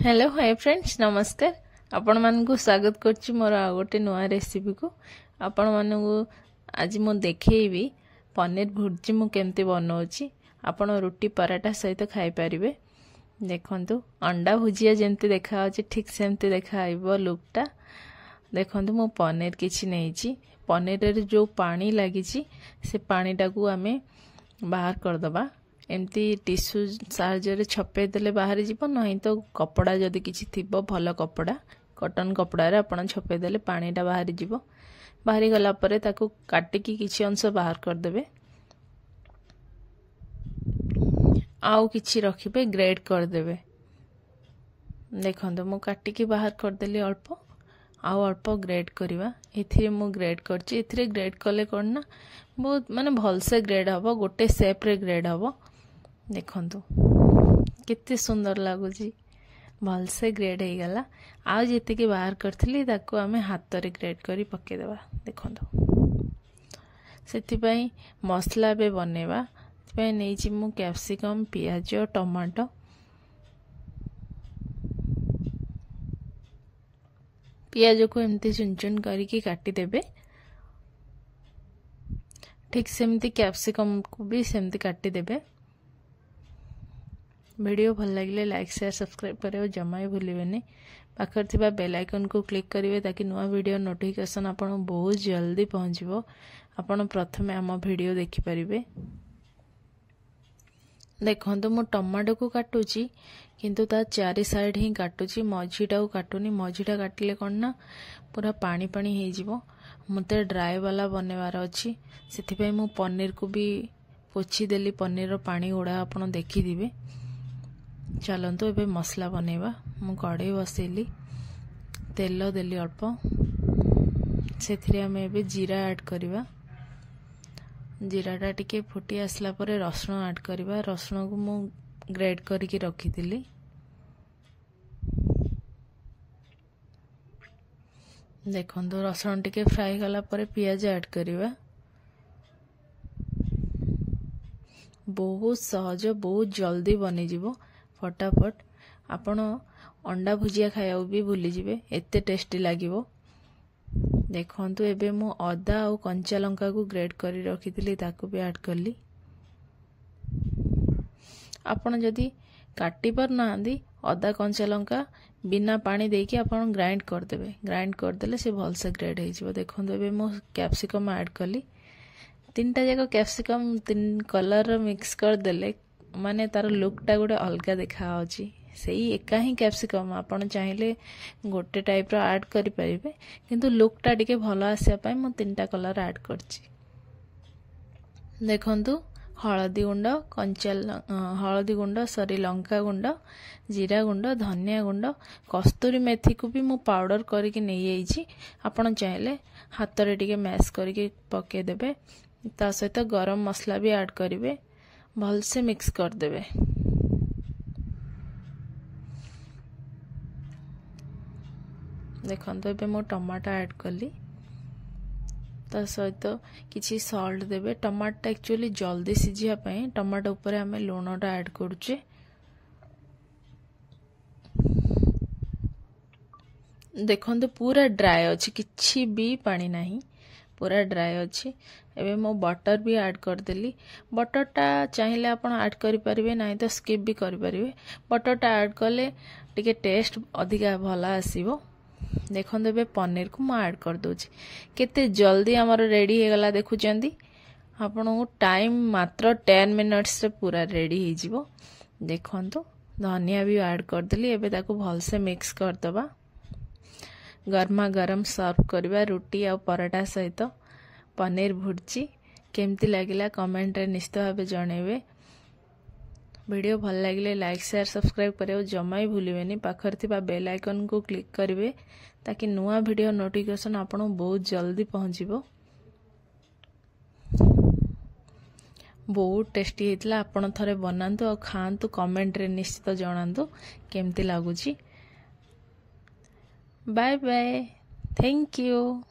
Hello hi friends नमस्कार आपण मानकु स्वागत करछि मोर आ गोटे नुआ रेसिपी को आपण मानकु आज मु देखैबी पनीर भुर्जी मु केमती बनाउछि आपण रोटी पराठा सहित खाई परिबे। देखंतु अंडा भुजिया जेमती देखा अछि ठीक सेमती देखा आइबो लुकटा। देखंतु मु पनीर किछि नैछि पनीर रे जो पानी लागिछि से पानीटा को आमे बाहर कर दबा। एमती टिश्यू साहाଯ୍ୟରେ छपे देले बाहर जीव नहीं तो कपड़ा जदि किछि थिबो भल कपड़ा कॉटन कपड़ा रे आपण छपे देले पानीटा बाहर जीव। बाहरी गला परे ताकू काटिकी किछि अंश बाहर कर देबे। आउ किछि रखिबे ग्रेड कर देबे। देखंतु मु काटिकी बाहर कर देली अल्प आउ अल्प ग्रेड करिवा। एथिरे मु ग्रेड करछि। एथिरे ग्रेड कले करना बहुत माने भल से ग्रेड हबो गोटे शेप रे ग्रेड हबो। देखंतु कितने सुंदर लागुची भल से ग्रेड हो गला। आज जेते के बाहर करथिली ताको आमे हाथ रे ग्रेड करी पके देबा। देखंतु सेति पई मसला बे बनेबा पई नेछि मु कैप्सिकम पियाज टमाटो पियाज को एमती चुन चुन करी काटी देबे। ठीक सेमती कैप्सिकम को भी सेमती काटी देबे। वीडियो भल लगे लाइक शेयर सब्सक्राइब करियो जमा ही भूलिबेनी। पाखर थिबा बेल आइकन को क्लिक करिवे ताकि नुआ वीडियो नोटिफिकेशन आपन बहुत जल्दी पहुंचबो। आपन प्रथमे हम वीडियो देखि परिबे। देखंतु मो टमाटो को काटुची किंतु ता चारि साइड ही काटुची मझीटा को काटुनी। मझीटा काटिले कोन ना पूरा पानी पानी हे जिवो। मते ड्राई वाला बनेवार अछि सेति पई मु पनीर को भी पोछि देली। पनीर रो पानी उडा आपन देखि दिबे। चलंतु एबे मसला बनेबा। मु कढ़ई बसेली तेल देली अल्प सेथिरे हम एबे जीरा ऐड करिवा। जीराटा टिके फुटी आसला परे रसुण ऐड करिवा। रसुण को मु ग्रेड करके रखी दिली। देखंतु रसुण टिके फ्राई गला परे पियाज ऐड करिवा। बहुत सहज बहुत जल्दी बनी जिवो फटाफट। आपण अंडा भुजिया खाया भी भूली जिवे एते टेस्टी लागिवो। देखंतु एबे मु अदा और कंचा लंका को ग्रेड करी रखिथिली ताको भी ऐड करली। आपण जदी काटी पर नांदी अदा कंचा लंका बिना पानी देके आपण ग्राइंड कर देबे। ग्राइंड कर देले से भल से ग्रेड हे जिवो। देखंतु एबे मु कैप्सिकम ऐड करली। तीनटा जगह कैप्सिकम तीन कलर मिक्स कर देले माने तार लुकटा गोटे अलगा देखा आउची। सेही एका ही कैप्सिकम आपण चाहिले गोटे टाइप रो ऐड करि परिबे किंतु लुकटा टिके भलो आसे पय म तीनटा कलर ऐड करछि। देखंतु हळदी गुंड हळदी गुंड सॉरी लंका गुंड जीरा गुंड धनिया गुंड कस्तूरी मेथी को भी मु पाउडर करके नै आइछि। आपण चाहिले हाथ रे टिके मैश करके पके देबे। ता सहित गरम मसला भी ऐड करिवे भल से मिक्स कर देबे। देखंतु एबे मो टमाटो ऐड करली ता सहित किछि सॉल्ट देबे। टमाटो एक्चुअली जल्दी सिझिया पई टमाटो ऊपर हमें लूणटा ऐड करछे। देखंतु पूरा ड्राई अछि किछि भी पानी नाही पूरा ड्राई अछि। एबे मो बटर भी ऐड कर देली। बटरटा चाहिले आपण ऐड करि परिबे नाही तो स्किप भी करि परिबे। बटरटा ऐड कले टिके टेस्ट अधिका भला आसीबो। देखंतु एबे पनीर को म ऐड कर दोछि। केते जल्दी हमर रेडी हे गला देखुचंदी। आपण को टाइम मात्र 10 मिनिट्स रे पूरा रेडी हे जिवो। देखंतु धनिया भी ऐड कर देली। एबे ताको भल से मिक्स कर दबा। गरमा गरम सर्व करबा रोटी और पराठा सहित। पनीर भुर्जी केमती लागिला कमेंट रे निश्चित भाबे जणेबे। वीडियो भल लागिले लाइक शेयर सब्सक्राइब करियो जमा ही भूलिबेनी। पाखर थिबा बेल आइकन को क्लिक करिवे ताकि नुआ वीडियो नोटिफिकेशन आपन बहुत जल्दी पहुंचीबो। बहुत टेस्टी हेतला। आपन थरे बनांतु और खांतु कमेंट रे निश्चित जणांतु केमती लागुची। Bye bye thank you.